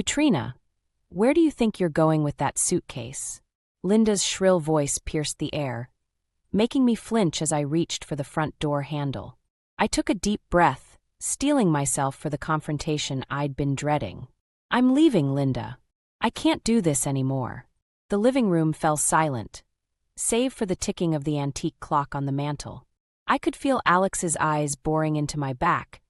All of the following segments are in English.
Katrina, where do you think you're going with that suitcase? Linda's shrill voice pierced the air, making me flinch as I reached for the front door handle. I took a deep breath, steeling myself for the confrontation I'd been dreading. I'm leaving, Linda. I can't do this anymore. The living room fell silent, save for the ticking of the antique clock on the mantel. I could feel Alex's eyes boring into my back,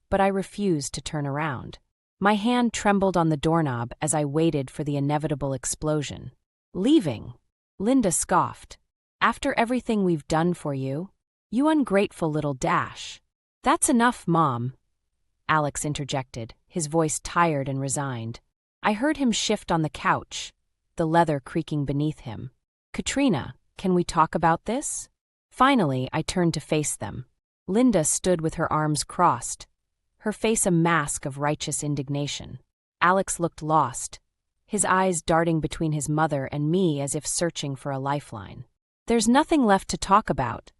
but I refused to turn around. My hand trembled on the doorknob as I waited for the inevitable explosion. Leaving? Linda scoffed. After everything we've done for you? You ungrateful little dash. That's enough, Mom, Alex interjected, his voice tired and resigned. I heard him shift on the couch, the leather creaking beneath him. Katrina, can we talk about this? Finally, I turned to face them. Linda stood with her arms crossed, her face a mask of righteous indignation. Alex looked lost, his eyes darting between his mother and me as if searching for a lifeline. There's nothing left to talk about,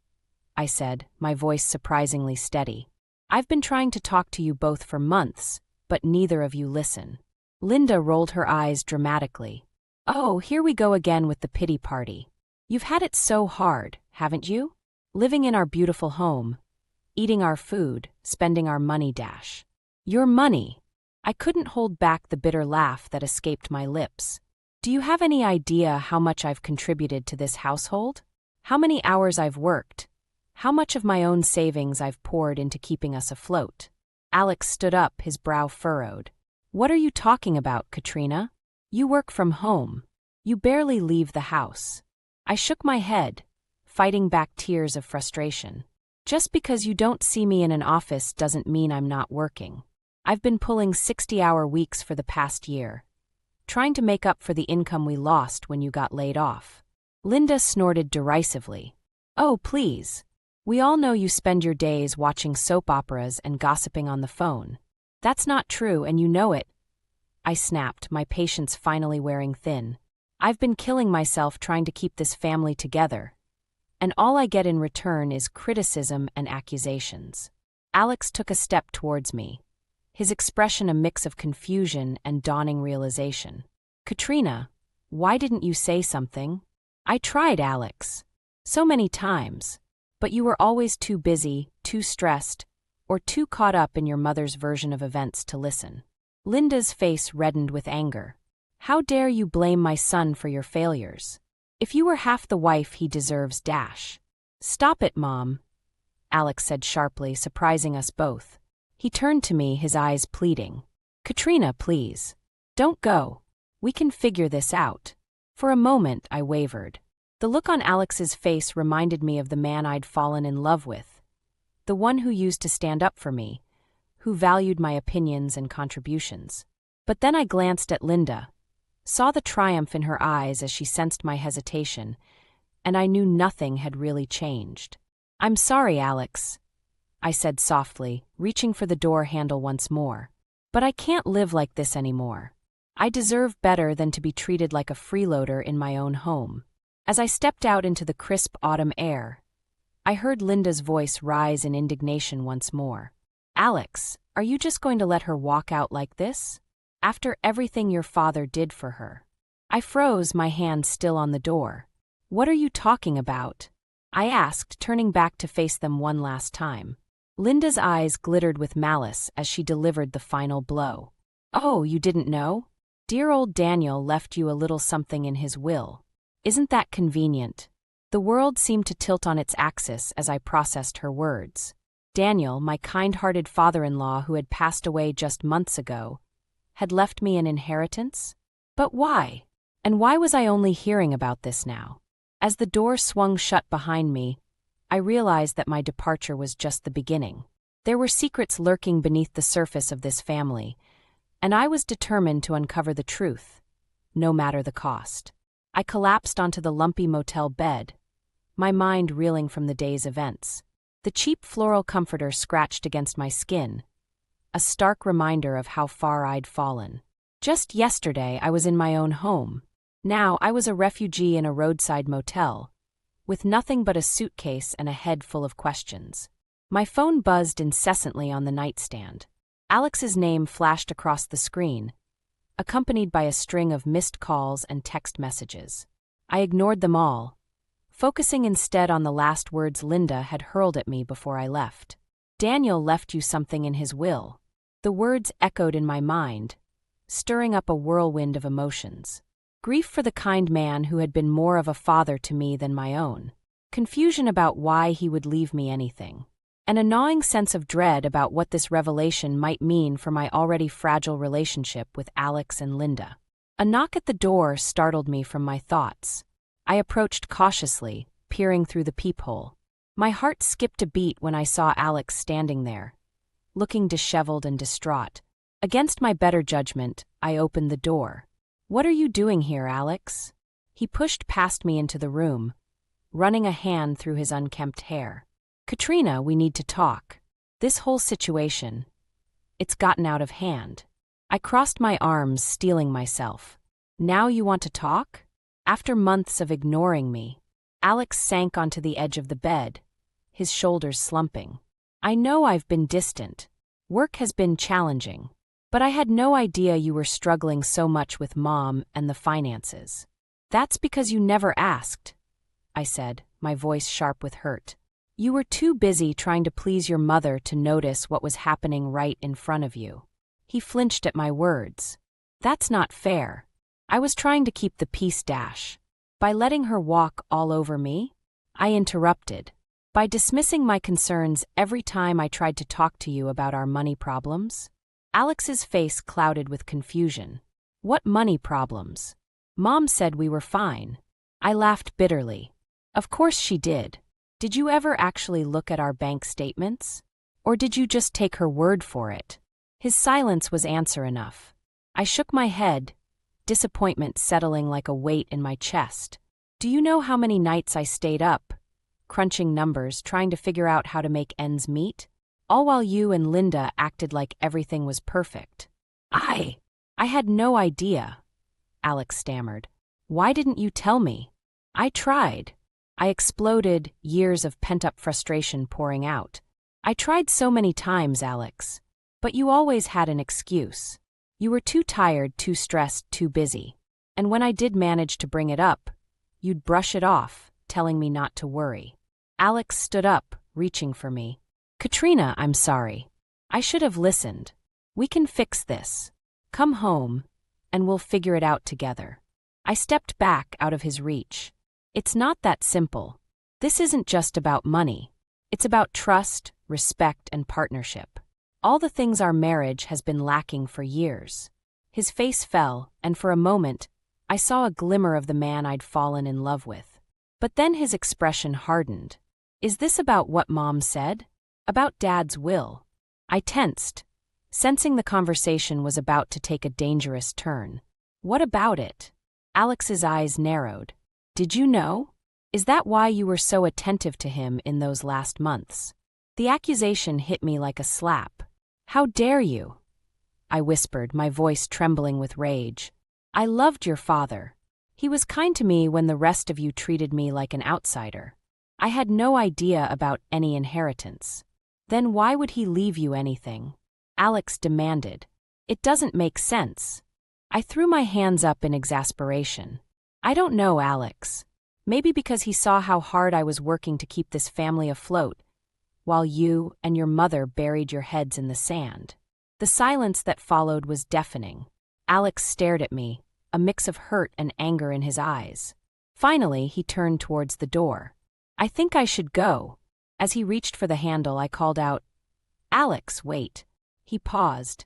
I said, my voice surprisingly steady. I've been trying to talk to you both for months, but neither of you listen. Linda rolled her eyes dramatically. Oh, here we go again with the pity party. You've had it so hard, haven't you? Living in our beautiful home, eating our food, spending our money dash. Your money. I couldn't hold back the bitter laugh that escaped my lips. Do you have any idea how much I've contributed to this household? How many hours I've worked? How much of my own savings I've poured into keeping us afloat? Alex stood up, his brow furrowed. What are you talking about, Katrina? You work from home. You barely leave the house. I shook my head, fighting back tears of frustration. Just because you don't see me in an office doesn't mean I'm not working. I've been pulling 60-hour weeks for the past year, trying to make up for the income we lost when you got laid off. Linda snorted derisively. Oh, please. We all know you spend your days watching soap operas and gossiping on the phone. That's not true, and you know it. I snapped, my patience finally wearing thin. I've been killing myself trying to keep this family together, and all I get in return is criticism and accusations. Alex took a step towards me, his expression a mix of confusion and dawning realization. Katrina, why didn't you say something? I tried, Alex. So many times. But you were always too busy, too stressed, or too caught up in your mother's version of events to listen. Linda's face reddened with anger. How dare you blame my son for your failures? If you were half the wife he deserves dash. Stop it, Mom, Alex said sharply, surprising us both. He turned to me, his eyes pleading. Katrina, please. Don't go. We can figure this out. For a moment, I wavered. The look on Alex's face reminded me of the man I'd fallen in love with, the one who used to stand up for me, who valued my opinions and contributions. But then I glanced at Linda, saw the triumph in her eyes as she sensed my hesitation, and I knew nothing had really changed. I'm sorry, Alex, I said softly, reaching for the door handle once more. But I can't live like this anymore. I deserve better than to be treated like a freeloader in my own home. As I stepped out into the crisp autumn air, I heard Linda's voice rise in indignation once more. Alex, are you just going to let her walk out like this? After everything your father did for her? I froze, my hand still on the door. What are you talking about? I asked, turning back to face them one last time. Linda's eyes glittered with malice as she delivered the final blow. Oh, you didn't know? Dear old Daniel left you a little something in his will. Isn't that convenient? The world seemed to tilt on its axis as I processed her words. Daniel, my kind-hearted father-in-law who had passed away just months ago, had left me an inheritance? But why? And why was I only hearing about this now? As the door swung shut behind me, I realized that my departure was just the beginning. There were secrets lurking beneath the surface of this family, and I was determined to uncover the truth, no matter the cost. I collapsed onto the lumpy motel bed, my mind reeling from the day's events. The cheap floral comforter scratched against my skin, a stark reminder of how far I'd fallen. Just yesterday I was in my own home. Now I was a refugee in a roadside motel, with nothing but a suitcase and a head full of questions. My phone buzzed incessantly on the nightstand. Alex's name flashed across the screen, accompanied by a string of missed calls and text messages. I ignored them all, focusing instead on the last words Linda had hurled at me before I left. "Daniel left you something in his will." The words echoed in my mind, stirring up a whirlwind of emotions. Grief for the kind man who had been more of a father to me than my own. Confusion about why he would leave me anything. And a gnawing sense of dread about what this revelation might mean for my already fragile relationship with Alex and Linda. A knock at the door startled me from my thoughts. I approached cautiously, peering through the peephole. My heart skipped a beat when I saw Alex standing there, looking disheveled and distraught. Against my better judgment, I opened the door. "What are you doing here, Alex?" He pushed past me into the room, running a hand through his unkempt hair. "Katrina, we need to talk. This whole situation, it's gotten out of hand." I crossed my arms, steeling myself. "Now you want to talk?" After months of ignoring me, Alex sank onto the edge of the bed, his shoulders slumping. "I know I've been distant. Work has been challenging. But I had no idea you were struggling so much with Mom and the finances." "That's because you never asked," I said, my voice sharp with hurt. "You were too busy trying to please your mother to notice what was happening right in front of you." He flinched at my words. "That's not fair. I was trying to keep the peace, Dash. By letting her walk all over me?" I interrupted. "By dismissing my concerns every time I tried to talk to you about our money problems?" Alex's face clouded with confusion. "What money problems? Mom said we were fine." I laughed bitterly. "Of course she did. Did you ever actually look at our bank statements? Or did you just take her word for it?" His silence was answer enough. I shook my head, disappointment settling like a weight in my chest. "Do you know how many nights I stayed up, crunching numbers, trying to figure out how to make ends meet? All while you and Linda acted like everything was perfect." I had no idea," Alex stammered. "Why didn't you tell me?" "I tried." I exploded, years of pent-up frustration pouring out. "I tried so many times, Alex. But you always had an excuse. You were too tired, too stressed, too busy. And when I did manage to bring it up, you'd brush it off, telling me not to worry." Alex stood up, reaching for me. "Katrina, I'm sorry. I should have listened. We can fix this. Come home, and we'll figure it out together." I stepped back out of his reach. "It's not that simple. This isn't just about money. It's about trust, respect, and partnership. All the things our marriage has been lacking for years." His face fell, and for a moment, I saw a glimmer of the man I'd fallen in love with. But then his expression hardened. "Is this about what Mom said? About Dad's will?" I tensed, sensing the conversation was about to take a dangerous turn. "What about it?" Alex's eyes narrowed. "Did you know? Is that why you were so attentive to him in those last months?" The accusation hit me like a slap. "How dare you?" I whispered, my voice trembling with rage. "I loved your father. He was kind to me when the rest of you treated me like an outsider. I had no idea about any inheritance. Then why would he leave you anything?" Alex demanded. "It doesn't make sense." I threw my hands up in exasperation. "I don't know, Alex. Maybe because he saw how hard I was working to keep this family afloat, while you and your mother buried your heads in the sand." The silence that followed was deafening. Alex stared at me, a mix of hurt and anger in his eyes. Finally, he turned towards the door. "I think I should go." As he reached for the handle, I called out, "Alex, wait." He paused,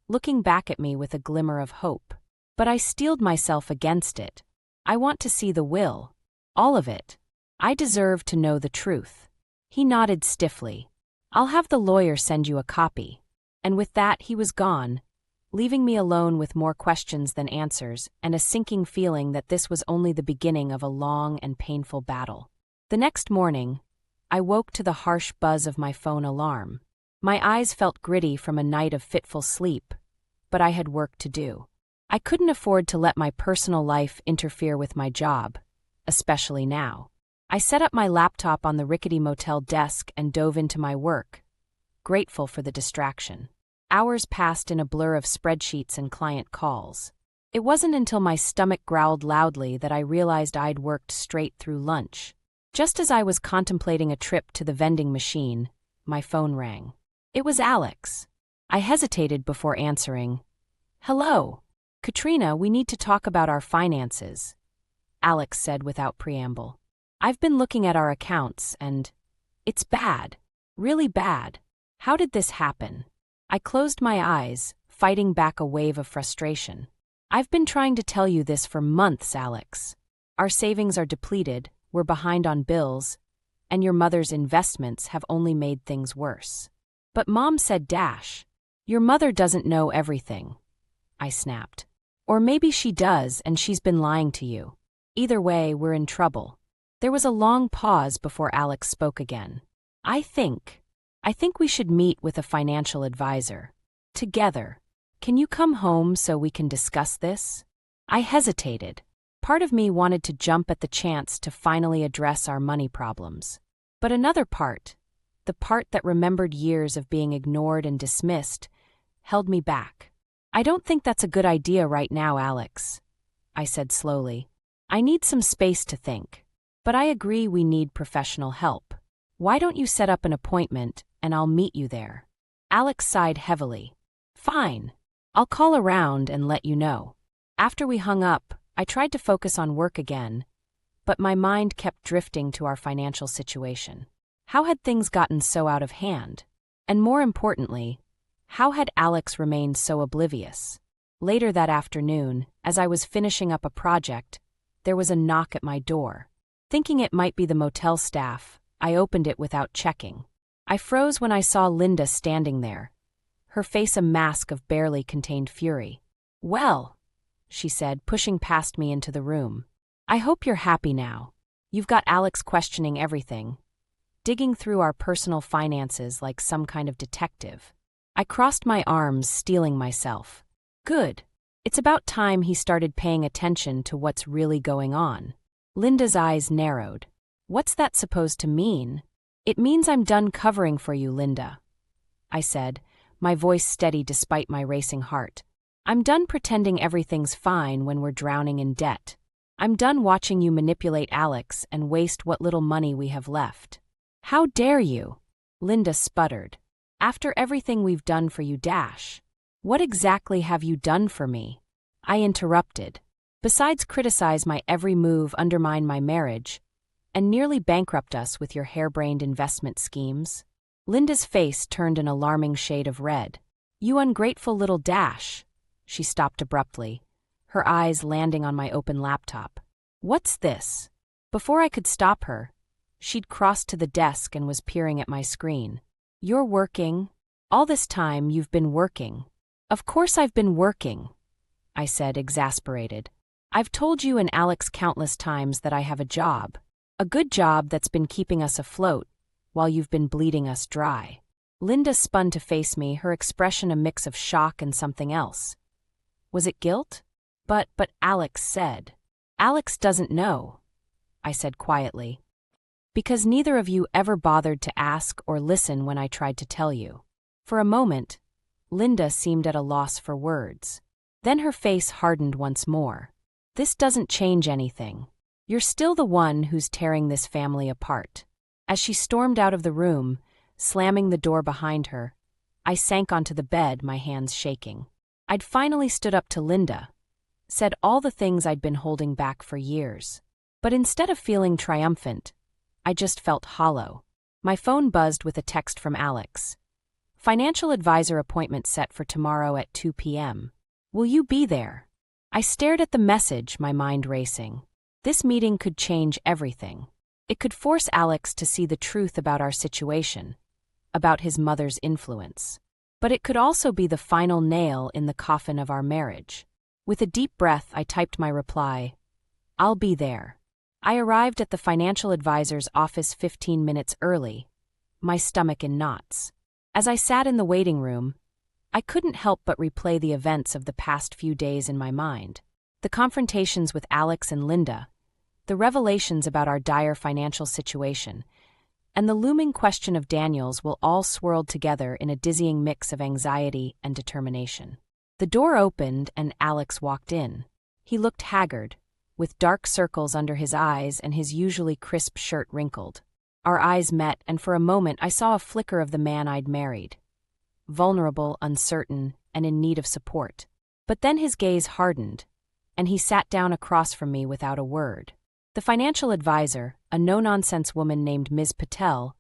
looking back at me with a glimmer of hope. But I steeled myself against it. "I want to see the will. All of it. I deserve to know the truth." He nodded stiffly. "I'll have the lawyer send you a copy." And with that, he was gone, leaving me alone with more questions than answers and a sinking feeling that this was only the beginning of a long and painful battle. The next morning, I woke to the harsh buzz of my phone alarm. My eyes felt gritty from a night of fitful sleep, but I had work to do. I couldn't afford to let my personal life interfere with my job, especially now. I set up my laptop on the rickety motel desk and dove into my work, grateful for the distraction. Hours passed in a blur of spreadsheets and client calls. It wasn't until my stomach growled loudly that I realized I'd worked straight through lunch. Just as I was contemplating a trip to the vending machine, my phone rang. It was Alex. I hesitated before answering. "Hello. Katrina, we need to talk about our finances," Alex said without preamble. "I've been looking at our accounts and it's bad. Really bad. How did this happen?" I closed my eyes, fighting back a wave of frustration. "I've been trying to tell you this for months, Alex. Our savings are depleted, we're behind on bills, and your mother's investments have only made things worse." "But Mom said dash. Your mother doesn't know everything," I snapped. "Or maybe she does and she's been lying to you. Either way, we're in trouble." There was a long pause before Alex spoke again. I think we should meet with a financial advisor. Together. Can you come home so we can discuss this?" I hesitated. Part of me wanted to jump at the chance to finally address our money problems. But another part, the part that remembered years of being ignored and dismissed, held me back. "I don't think that's a good idea right now, Alex," I said slowly. "I need some space to think. But I agree we need professional help. Why don't you set up an appointment and I'll meet you there?" Alex sighed heavily. "Fine. I'll call around and let you know." After we hung up, I tried to focus on work again, but my mind kept drifting to our financial situation. How had things gotten so out of hand? And more importantly, how had Alex remained so oblivious? Later that afternoon, as I was finishing up a project, there was a knock at my door. Thinking it might be the motel staff, I opened it without checking. I froze when I saw Linda standing there, her face a mask of barely contained fury. "Well," she said, pushing past me into the room. "I hope you're happy now. You've got Alex questioning everything, digging through our personal finances like some kind of detective." I crossed my arms, steeling myself. "Good. It's about time he started paying attention to what's really going on." Linda's eyes narrowed. "What's that supposed to mean?" "It means I'm done covering for you, Linda," I said, my voice steady despite my racing heart. "I'm done pretending everything's fine when we're drowning in debt. I'm done watching you manipulate Alex and waste what little money we have left." "How dare you?" Linda sputtered. "After everything we've done for you, Dash. What exactly have you done for me?" I interrupted. "Besides criticize my every move, undermine my marriage, and nearly bankrupt us with your harebrained investment schemes?" Linda's face turned an alarming shade of red. "You ungrateful little Dash." She stopped abruptly, her eyes landing on my open laptop. "What's this?" Before I could stop her, she'd crossed to the desk and was peering at my screen. "You're working? All this time you've been working." "Of course I've been working," I said, exasperated. "I've told you and Alex countless times that I have a job. A good job that's been keeping us afloat, while you've been bleeding us dry." Linda spun to face me, her expression a mix of shock and something else. Was it guilt? But Alex said. "Alex doesn't know," I said quietly. "Because neither of you ever bothered to ask or listen when I tried to tell you." For a moment, Linda seemed at a loss for words. Then her face hardened once more. "This doesn't change anything. You're still the one who's tearing this family apart." As she stormed out of the room, slamming the door behind her, I sank onto the bed, my hands shaking. I'd finally stood up to Linda, said all the things I'd been holding back for years. But instead of feeling triumphant, I just felt hollow. My phone buzzed with a text from Alex. "Financial advisor appointment set for tomorrow at 2 p.m. Will you be there?" I stared at the message, my mind racing. This meeting could change everything. It could force Alex to see the truth about our situation, about his mother's influence. But it could also be the final nail in the coffin of our marriage. With a deep breath, I typed my reply, "I'll be there." I arrived at the financial advisor's office 15 minutes early, my stomach in knots. As I sat in the waiting room, I couldn't help but replay the events of the past few days in my mind. The confrontations with Alex and Linda, the revelations about our dire financial situation, and the looming question of Daniel's will all swirled together in a dizzying mix of anxiety and determination. The door opened and Alex walked in. He looked haggard, with dark circles under his eyes and his usually crisp shirt wrinkled. Our eyes met, and for a moment I saw a flicker of the man I'd married. Vulnerable, uncertain, and in need of support. But then his gaze hardened, and he sat down across from me without a word. The financial advisor, a no-nonsense woman named Ms. Patel,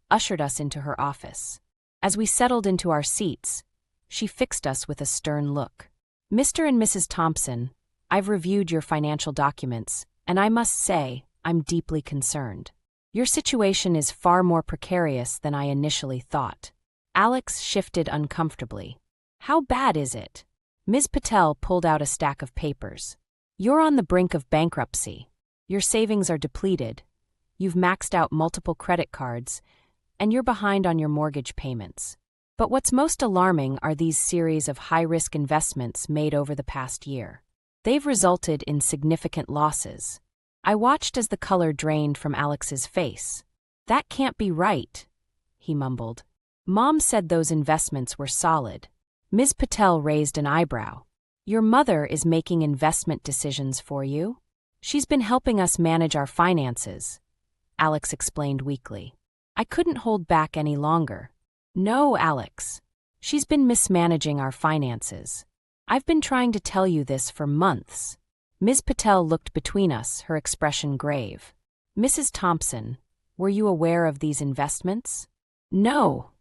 ushered us into her office. As we settled into our seats, she fixed us with a stern look. "Mr. and Mrs. Thompson, I've reviewed your financial documents, and I must say, I'm deeply concerned. Your situation is far more precarious than I initially thought." Alex shifted uncomfortably. "How bad is it?" Ms. Patel pulled out a stack of papers. "You're on the brink of bankruptcy. Your savings are depleted, you've maxed out multiple credit cards, and you're behind on your mortgage payments. But what's most alarming are these series of high-risk investments made over the past year. They've resulted in significant losses." I watched as the color drained from Alex's face. "That can't be right," he mumbled. "Mom said those investments were solid." Ms. Patel raised an eyebrow. "Your mother is making investment decisions for you? She's been helping us manage our finances," Alex explained weakly. I couldn't hold back any longer. "No, Alex. She's been mismanaging our finances. I've been trying to tell you this for months." Ms. Patel looked between us, her expression grave. "Mrs. Thompson, were you aware of these investments?" "No,"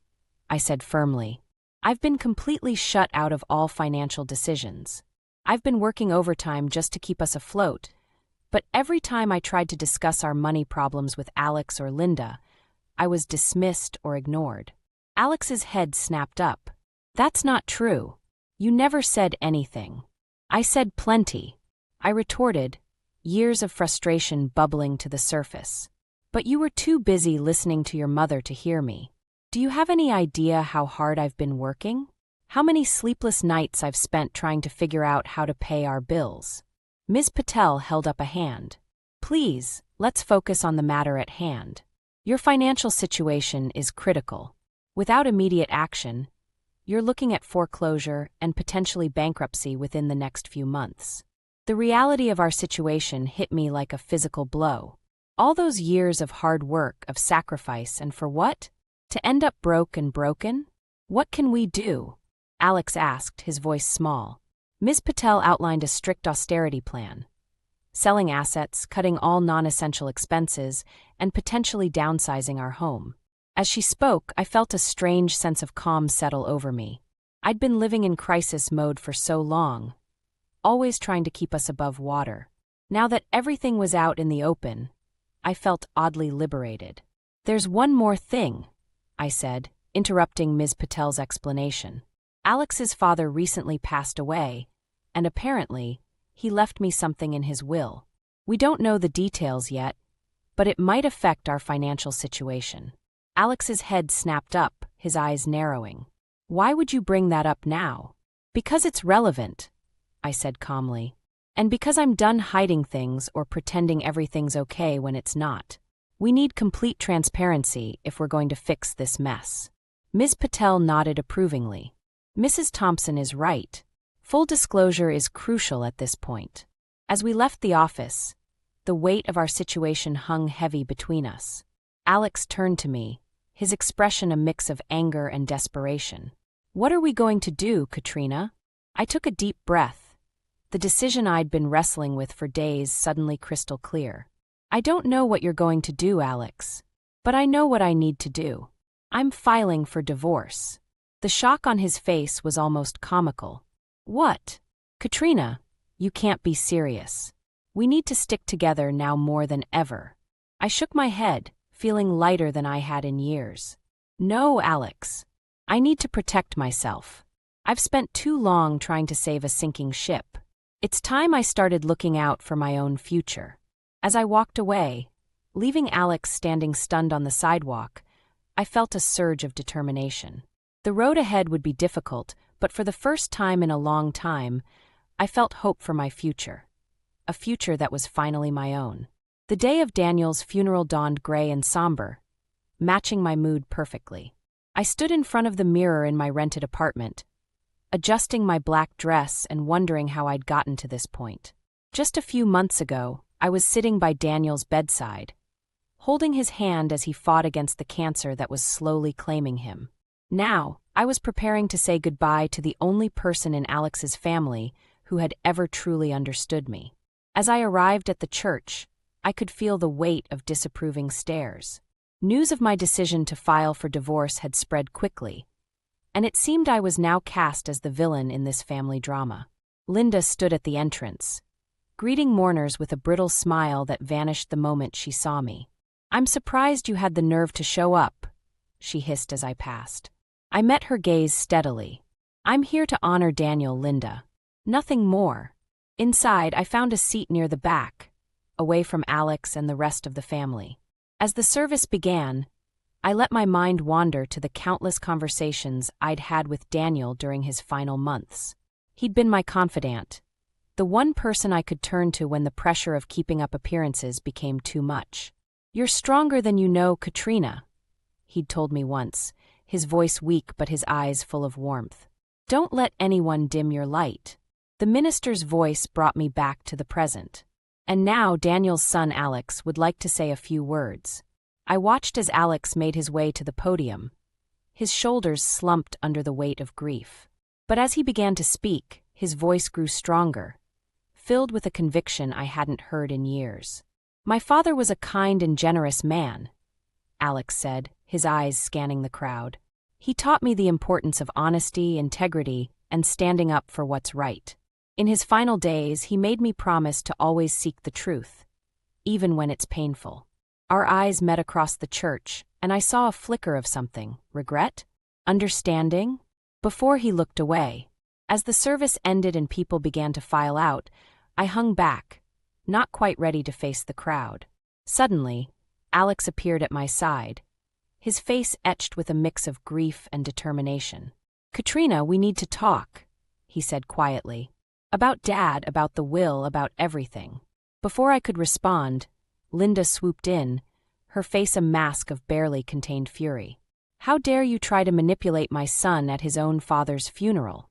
I said firmly. "I've been completely shut out of all financial decisions. I've been working overtime just to keep us afloat, but every time I tried to discuss our money problems with Alex or Linda, I was dismissed or ignored." Alex's head snapped up. "That's not true. You never said anything." "I said plenty," I retorted, years of frustration bubbling to the surface. "But you were too busy listening to your mother to hear me. Do you have any idea how hard I've been working? How many sleepless nights I've spent trying to figure out how to pay our bills?" Ms. Patel held up a hand. "Please, let's focus on the matter at hand. Your financial situation is critical. Without immediate action, you're looking at foreclosure and potentially bankruptcy within the next few months." The reality of our situation hit me like a physical blow. All those years of hard work, of sacrifice, and for what? To end up broke and broken? "What can we do?" Alex asked, his voice small. Ms. Patel outlined a strict austerity plan. Selling assets, cutting all non-essential expenses, and potentially downsizing our home. As she spoke, I felt a strange sense of calm settle over me. I'd been living in crisis mode for so long, always trying to keep us above water. Now that everything was out in the open, I felt oddly liberated. "There's one more thing," I said, interrupting Ms. Patel's explanation. "Alex's father recently passed away, and apparently, he left me something in his will. We don't know the details yet, but it might affect our financial situation." Alex's head snapped up, his eyes narrowing. "Why would you bring that up now?" "Because it's relevant," I said calmly. "And because I'm done hiding things or pretending everything's okay when it's not. We need complete transparency if we're going to fix this mess." Ms. Patel nodded approvingly. "Mrs. Thompson is right. Full disclosure is crucial at this point." As we left the office, the weight of our situation hung heavy between us. Alex turned to me, his expression a mix of anger and desperation. "What are we going to do, Katrina?" I took a deep breath, the decision I'd been wrestling with for days suddenly crystal clear. "I don't know what you're going to do, Alex, but I know what I need to do. I'm filing for divorce." The shock on his face was almost comical. "What? Katrina, you can't be serious. We need to stick together now more than ever." I shook my head, feeling lighter than I had in years. "No, Alex. I need to protect myself. I've spent too long trying to save a sinking ship. It's time I started looking out for my own future." As I walked away, leaving Alex standing stunned on the sidewalk, I felt a surge of determination. The road ahead would be difficult, but for the first time in a long time, I felt hope for my future. A future that was finally my own. The day of Daniel's funeral dawned gray and somber, matching my mood perfectly. I stood in front of the mirror in my rented apartment, adjusting my black dress and wondering how I'd gotten to this point. Just a few months ago, I was sitting by Daniel's bedside, holding his hand as he fought against the cancer that was slowly claiming him. Now, I was preparing to say goodbye to the only person in Alex's family who had ever truly understood me. As I arrived at the church, I could feel the weight of disapproving stares. News of my decision to file for divorce had spread quickly, and it seemed I was now cast as the villain in this family drama. Linda stood at the entrance, greeting mourners with a brittle smile that vanished the moment she saw me. "I'm surprised you had the nerve to show up," she hissed as I passed. I met her gaze steadily. "I'm here to honor Daniel, Linda. Nothing more." Inside, I found a seat near the back, away from Alex and the rest of the family. As the service began, I let my mind wander to the countless conversations I'd had with Daniel during his final months. He'd been my confidant, the one person I could turn to when the pressure of keeping up appearances became too much. "You're stronger than you know, Katrina," he'd told me once, his voice weak but his eyes full of warmth. "Don't let anyone dim your light." The minister's voice brought me back to the present. And now Daniel's son Alex would like to say a few words. I watched as Alex made his way to the podium. His shoulders slumped under the weight of grief. But as he began to speak, his voice grew stronger, filled with a conviction I hadn't heard in years. "My father was a kind and generous man," Alex said, his eyes scanning the crowd. "He taught me the importance of honesty, integrity, and standing up for what's right. In his final days, he made me promise to always seek the truth, even when it's painful." Our eyes met across the church, and I saw a flicker of something. Regret? Understanding? Before he looked away. As the service ended and people began to file out, I hung back, not quite ready to face the crowd. Suddenly, Alex appeared at my side, his face etched with a mix of grief and determination. "Katrina, we need to talk," he said quietly. "About Dad, about the will, about everything." Before I could respond, Linda swooped in, her face a mask of barely contained fury. "How dare you try to manipulate my son at his own father's funeral?"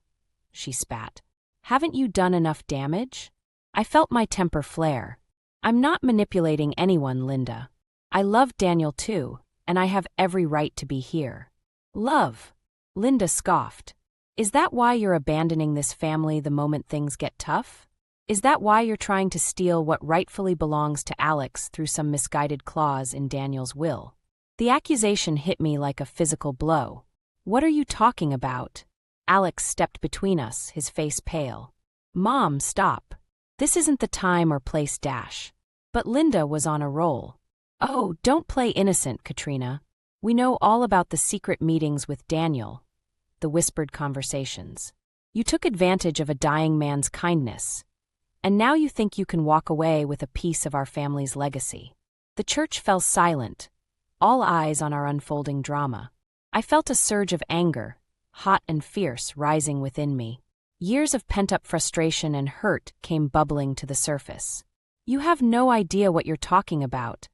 she spat. "Haven't you done enough damage?" I felt my temper flare. "I'm not manipulating anyone, Linda. I love Daniel too, and I have every right to be here." "Love?" Linda scoffed. "Is that why you're abandoning this family the moment things get tough? Is that why you're trying to steal what rightfully belongs to Alex through some misguided clause in Daniel's will?" The accusation hit me like a physical blow. "What are you talking about?" Alex stepped between us, his face pale. "Mom, stop. This isn't the time or place dash." But Linda was on a roll. "Oh, don't play innocent, Katrina. We know all about the secret meetings with Daniel, the whispered conversations. You took advantage of a dying man's kindness, and now you think you can walk away with a piece of our family's legacy." The church fell silent, all eyes on our unfolding drama. I felt a surge of anger, hot and fierce, rising within me. Years of pent-up frustration and hurt came bubbling to the surface. "You have no idea what you're talking about,"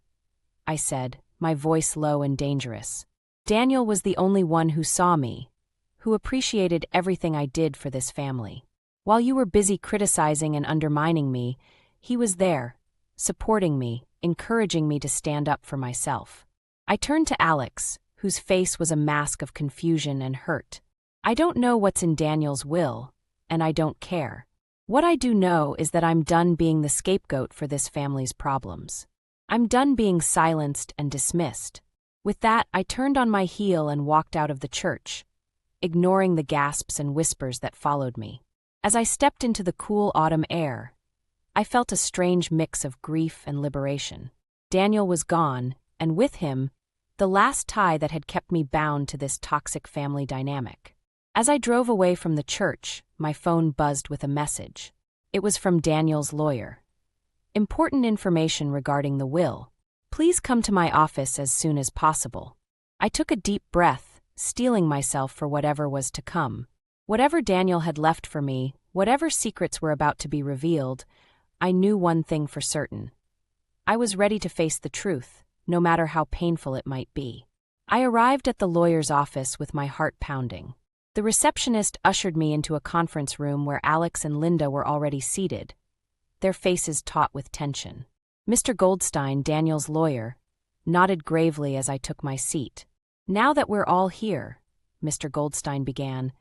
I said, my voice low and dangerous. "Daniel was the only one who saw me, who appreciated everything I did for this family. While you were busy criticizing and undermining me, he was there, supporting me, encouraging me to stand up for myself." I turned to Alex, whose face was a mask of confusion and hurt. "I don't know what's in Daniel's will, and I don't care. What I do know is that I'm done being the scapegoat for this family's problems. I'm done being silenced and dismissed." With that, I turned on my heel and walked out of the church, ignoring the gasps and whispers that followed me. As I stepped into the cool autumn air, I felt a strange mix of grief and liberation. Daniel was gone, and with him, the last tie that had kept me bound to this toxic family dynamic. As I drove away from the church, my phone buzzed with a message. It was from Daniel's lawyer. "Important information regarding the will. Please come to my office as soon as possible." I took a deep breath, steeling myself for whatever was to come. Whatever Daniel had left for me, whatever secrets were about to be revealed, I knew one thing for certain. I was ready to face the truth, no matter how painful it might be. I arrived at the lawyer's office with my heart pounding. The receptionist ushered me into a conference room where Alex and Linda were already seated, their faces taut with tension. Mr. Goldstein, Daniel's lawyer, nodded gravely as I took my seat. "Now that we're all here," Mr. Goldstein began,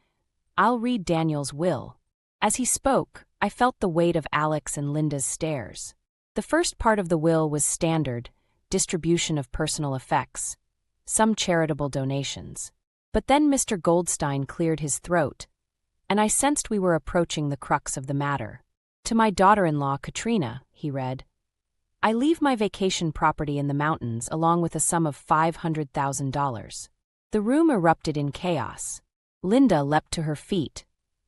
"I'll read Daniel's will." As he spoke, I felt the weight of Alex and Linda's stares. The first part of the will was standard: distribution of personal effects, some charitable donations. But then Mr. Goldstein cleared his throat, and I sensed we were approaching the crux of the matter. "To my daughter-in-law, Katrina," he read, "I leave my vacation property in the mountains along with a sum of $500,000. The room erupted in chaos. Linda leapt to her feet,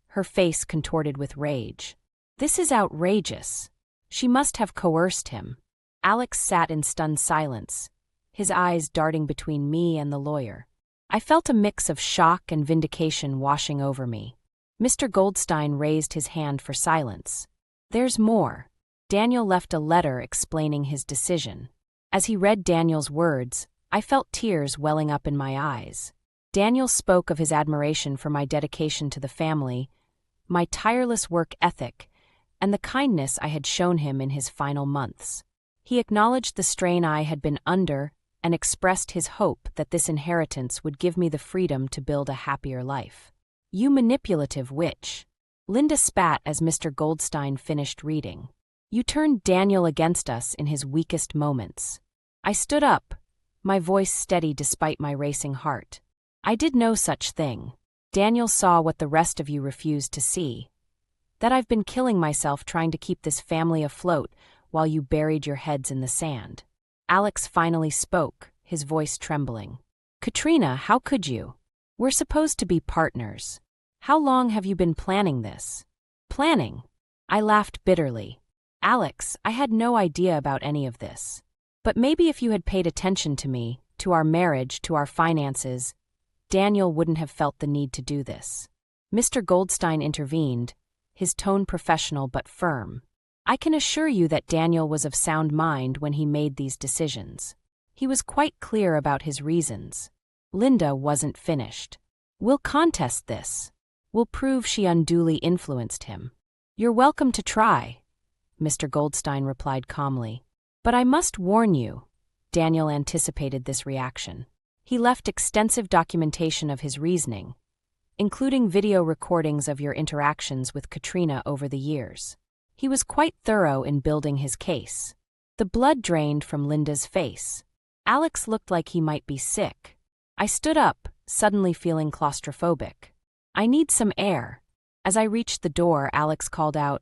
her face contorted with rage. "This is outrageous. She must have coerced him." Alex sat in stunned silence, his eyes darting between me and the lawyer. I felt a mix of shock and vindication washing over me. Mr. Goldstein raised his hand for silence. "There's more." Daniel left a letter explaining his decision. As he read Daniel's words, I felt tears welling up in my eyes. Daniel spoke of his admiration for my dedication to the family, my tireless work ethic, and the kindness I had shown him in his final months. He acknowledged the strain I had been under and expressed his hope that this inheritance would give me the freedom to build a happier life. "You manipulative witch." Linda spat as Mr. Goldstein finished reading. "You turned Daniel against us in his weakest moments." I stood up, my voice steady despite my racing heart. "I did no such thing. Daniel saw what the rest of you refused to see. That I've been killing myself trying to keep this family afloat while you buried your heads in the sand." Alex finally spoke, his voice trembling. "Katrina, how could you? We're supposed to be partners. How long have you been planning this?" "Planning?" I laughed bitterly. "Alex, I had no idea about any of this. But maybe if you had paid attention to me, to our marriage, to our finances, Daniel wouldn't have felt the need to do this." Mr. Goldstein intervened, his tone professional but firm. "I can assure you that Daniel was of sound mind when he made these decisions. He was quite clear about his reasons." Linda wasn't finished. "We'll contest this. We'll prove she unduly influenced him." "You're welcome to try," Mr. Goldstein replied calmly. "But I must warn you." Daniel anticipated this reaction. He left extensive documentation of his reasoning, including video recordings of your interactions with Katrina over the years. He was quite thorough in building his case. The blood drained from Linda's face. Alex looked like he might be sick. I stood up, suddenly feeling claustrophobic. "I need some air." As I reached the door, Alex called out,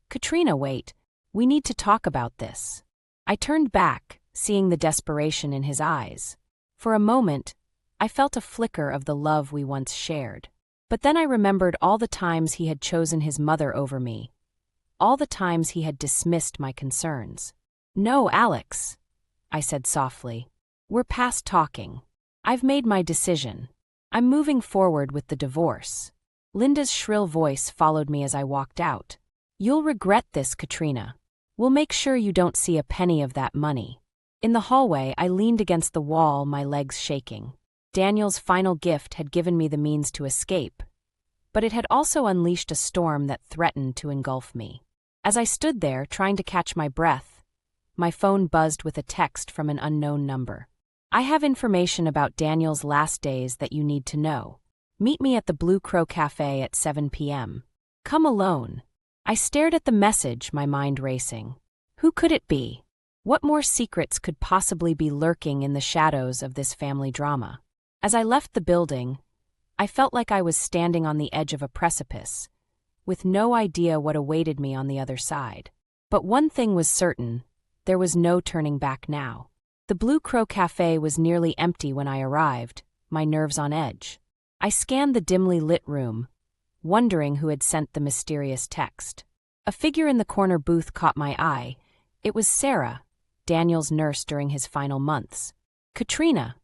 "Katrina, wait. We need to talk about this." I turned back, seeing the desperation in his eyes. For a moment, I felt a flicker of the love we once shared. But then I remembered all the times he had chosen his mother over me, all the times he had dismissed my concerns. "No, Alex," I said softly. "We're past talking. I've made my decision. I'm moving forward with the divorce." Linda's shrill voice followed me as I walked out. "You'll regret this, Katrina. We'll make sure you don't see a penny of that money." In the hallway, I leaned against the wall, my legs shaking. Daniel's final gift had given me the means to escape, but it had also unleashed a storm that threatened to engulf me. As I stood there, trying to catch my breath, my phone buzzed with a text from an unknown number. "I have information about Daniel's last days that you need to know. Meet me at the Blue Crow Cafe at 7 p.m. Come alone." I stared at the message, my mind racing. Who could it be? What more secrets could possibly be lurking in the shadows of this family drama? As I left the building, I felt like I was standing on the edge of a precipice, with no idea what awaited me on the other side. But one thing was certain: there was no turning back now. The Blue Crow Cafe was nearly empty when I arrived, my nerves on edge. I scanned the dimly lit room, wondering who had sent the mysterious text. A figure in the corner booth caught my eye. It was Sarah, Daniel's nurse during his final months. "Katrina,"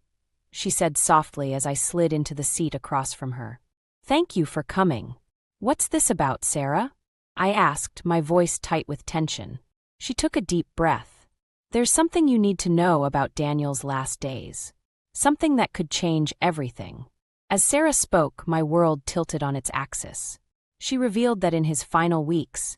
she said softly as I slid into the seat across from her. "Thank you for coming." "What's this about, Sarah?" I asked, my voice tight with tension. She took a deep breath. "There's something you need to know about Daniel's last days." something that could change everything. As Sarah spoke, my world tilted on its axis. She revealed that in his final weeks,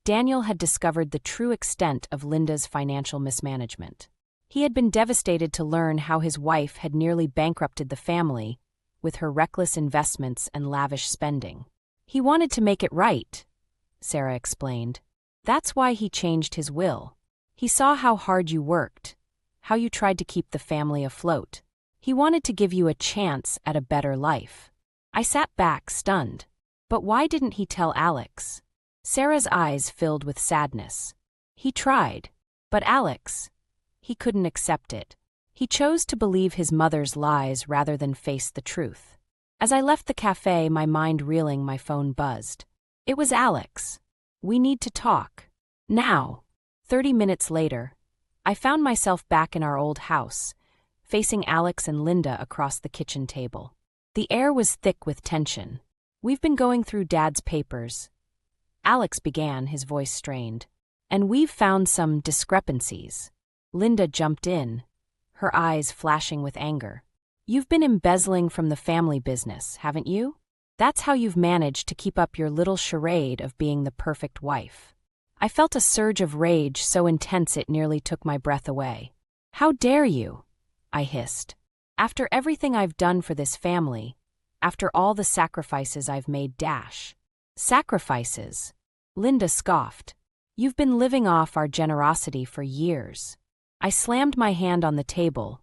Daniel had discovered the true extent of Linda's financial mismanagement. He had been devastated to learn how his wife had nearly bankrupted the family with her reckless investments and lavish spending. He wanted to make it right, Sarah explained. That's why he changed his will. He saw how hard you worked, how you tried to keep the family afloat. He wanted to give you a chance at a better life. I sat back, stunned. But why didn't he tell Alex? Sarah's eyes filled with sadness. He tried, but Alex, he couldn't accept it. He chose to believe his mother's lies rather than face the truth. As I left the cafe, my mind reeling, my phone buzzed. It was Alex. We need to talk. Now. 30 minutes later, I found myself back in our old house, facing Alex and Linda across the kitchen table. The air was thick with tension. We've been going through Dad's papers. Alex began, his voice strained. And we've found some discrepancies. Linda jumped in, her eyes flashing with anger. You've been embezzling from the family business, haven't you? That's how you've managed to keep up your little charade of being the perfect wife. I felt a surge of rage so intense it nearly took my breath away. How dare you? I hissed. After everything I've done for this family, after all the sacrifices I've made. Sacrifices? Linda scoffed. You've been living off our generosity for years. I slammed my hand on the table,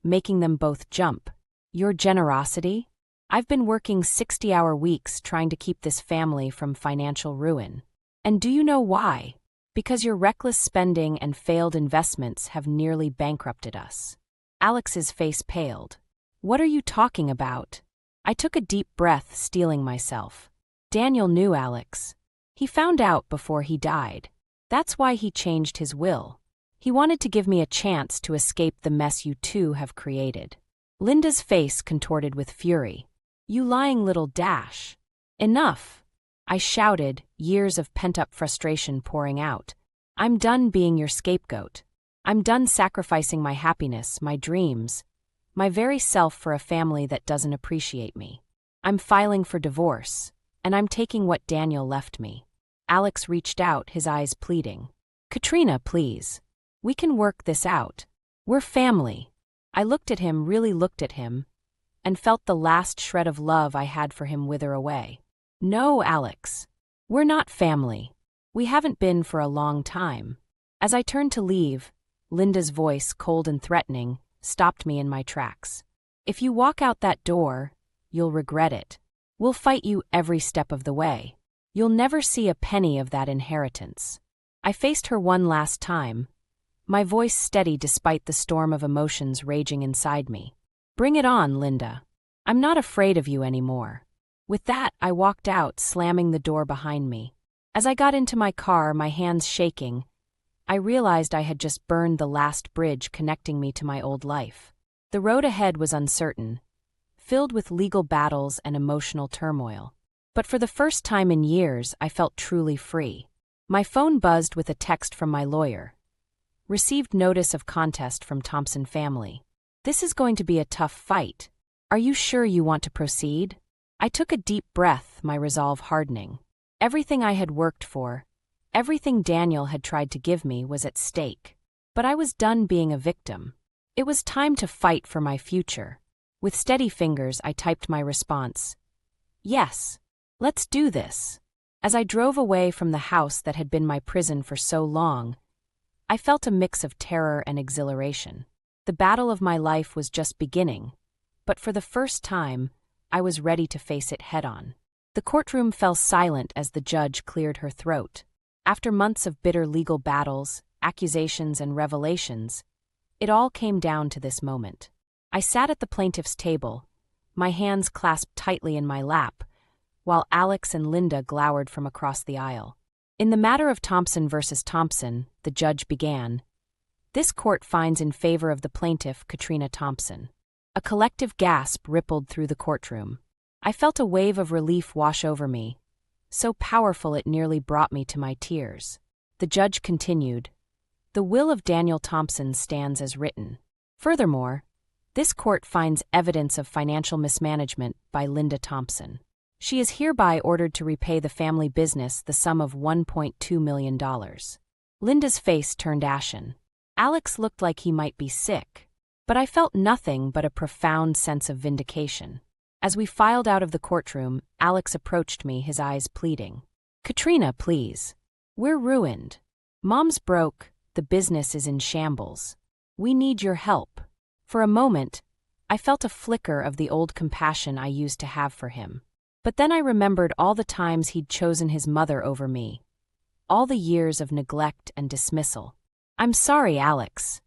making them both jump. Your generosity? I've been working 60-hour weeks trying to keep this family from financial ruin. And do you know why? Because your reckless spending and failed investments have nearly bankrupted us. Alex's face paled. What are you talking about? I took a deep breath, steeling myself. Daniel knew Alex. He found out before he died. That's why he changed his will. He wanted to give me a chance to escape the mess you two have created. Linda's face contorted with fury. You lying little dash. Enough! I shouted, years of pent-up frustration pouring out. I'm done being your scapegoat. I'm done sacrificing my happiness, my dreams, my very self for a family that doesn't appreciate me. I'm filing for divorce, and I'm taking what Daniel left me. Alex reached out, his eyes pleading. Katrina, please. We can work this out. We're family. I looked at him, really looked at him, and felt the last shred of love I had for him wither away. No, Alex. We're not family. We haven't been for a long time. As I turned to leave, Linda's voice, cold and threatening, stopped me in my tracks. If you walk out that door, you'll regret it. We'll fight you every step of the way. You'll never see a penny of that inheritance. I faced her one last time, my voice steady despite the storm of emotions raging inside me. Bring it on, Linda. I'm not afraid of you anymore. With that, I walked out, slamming the door behind me. As I got into my car, my hands shaking, I realized I had just burned the last bridge connecting me to my old life. The road ahead was uncertain, filled with legal battles and emotional turmoil. But for the first time in years, I felt truly free. My phone buzzed with a text from my lawyer. Received notice of contest from Thompson family. This is going to be a tough fight. Are you sure you want to proceed? I took a deep breath, my resolve hardening. Everything I had worked for, everything Daniel had tried to give me was at stake. But I was done being a victim. It was time to fight for my future. With steady fingers, I typed my response. Yes, let's do this. As I drove away from the house that had been my prison for so long, I felt a mix of terror and exhilaration. The battle of my life was just beginning, but for the first time, I was ready to face it head-on. The courtroom fell silent as the judge cleared her throat. After months of bitter legal battles, accusations, and revelations, it all came down to this moment. I sat at the plaintiff's table, my hands clasped tightly in my lap, while Alex and Linda glowered from across the aisle. In the matter of Thompson versus Thompson, the judge began. This court finds in favor of the plaintiff, Katrina Thompson. A collective gasp rippled through the courtroom. I felt a wave of relief wash over me, so powerful it nearly brought me to my tears. The judge continued. The will of Daniel Thompson stands as written. Furthermore, This court finds evidence of financial mismanagement by Linda Thompson. She is hereby ordered to repay the family business the sum of $1.2 million. Linda's face turned ashen. Alex looked like he might be sick, but I felt nothing but a profound sense of vindication. As we filed out of the courtroom, Alex approached me, his eyes pleading. "Katrina, please. We're ruined. Mom's broke, the business is in shambles. We need your help." For a moment, I felt a flicker of the old compassion I used to have for him. But then I remembered all the times he'd chosen his mother over me, all the years of neglect and dismissal. "I'm sorry, Alex,"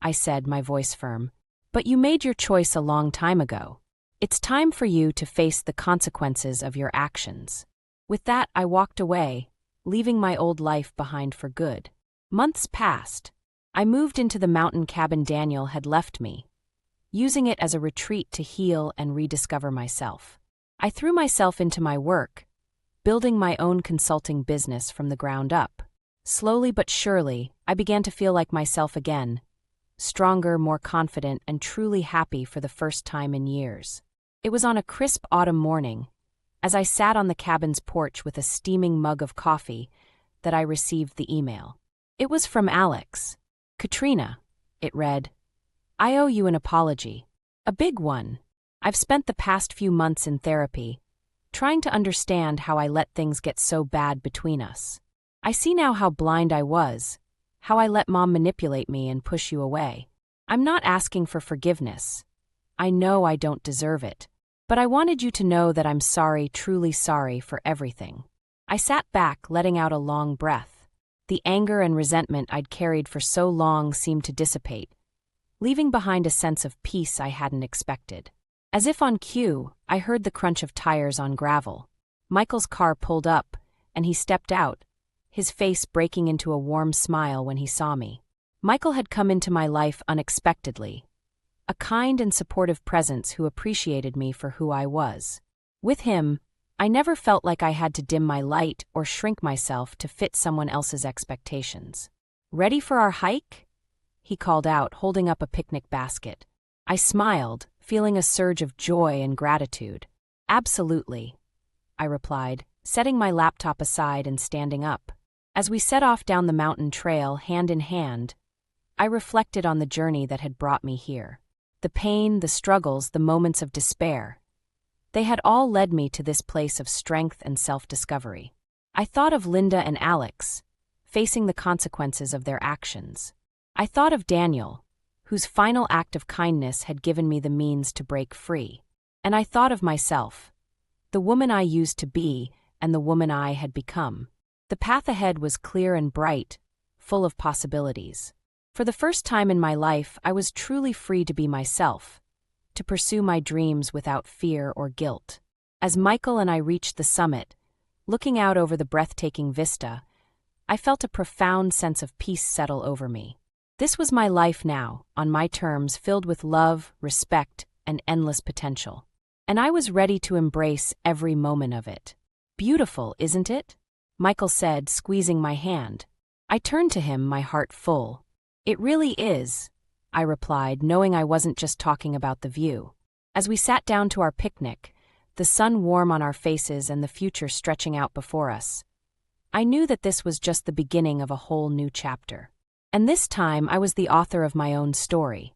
I said, my voice firm, "but you made your choice a long time ago. It's time for you to face the consequences of your actions." With that, I walked away, leaving my old life behind for good. Months passed. I moved into the mountain cabin Daniel had left me, using it as a retreat to heal and rediscover myself. I threw myself into my work, building my own consulting business from the ground up. Slowly but surely, I began to feel like myself again, stronger, more confident, and truly happy for the first time in years. It was on a crisp autumn morning, as I sat on the cabin's porch with a steaming mug of coffee, that I received the email. It was from Alex. "Katrina," it read, "I owe you an apology. A big one. I've spent the past few months in therapy, trying to understand how I let things get so bad between us. I see now how blind I was, how I let Mom manipulate me and push you away. I'm not asking for forgiveness. I know I don't deserve it. But I wanted you to know that I'm sorry, truly sorry for everything." I sat back, letting out a long breath. The anger and resentment I'd carried for so long seemed to dissipate, leaving behind a sense of peace I hadn't expected. As if on cue, I heard the crunch of tires on gravel. Michael's car pulled up, and he stepped out, his face breaking into a warm smile when he saw me. Michael had come into my life unexpectedly, a kind and supportive presence who appreciated me for who I was. With him, I never felt like I had to dim my light or shrink myself to fit someone else's expectations. "Ready for our hike?" he called out, holding up a picnic basket. I smiled, feeling a surge of joy and gratitude. "Absolutely," I replied, setting my laptop aside and standing up. As we set off down the mountain trail, hand in hand, I reflected on the journey that had brought me here. The pain, the struggles, the moments of despair. They had all led me to this place of strength and self-discovery. I thought of Linda and Alex, facing the consequences of their actions. I thought of Daniel, whose final act of kindness had given me the means to break free. And I thought of myself, the woman I used to be and the woman I had become. The path ahead was clear and bright, full of possibilities. For the first time in my life, I was truly free to be myself, to pursue my dreams without fear or guilt. As Michael and I reached the summit, looking out over the breathtaking vista, I felt a profound sense of peace settle over me. This was my life now, on my terms, filled with love, respect, and endless potential. And I was ready to embrace every moment of it. "Beautiful, isn't it?" Michael said, squeezing my hand. I turned to him, my heart full. "It really is," I replied, knowing I wasn't just talking about the view. As we sat down to our picnic, the sun warm on our faces and the future stretching out before us, I knew that this was just the beginning of a whole new chapter. And this time I was the author of my own story.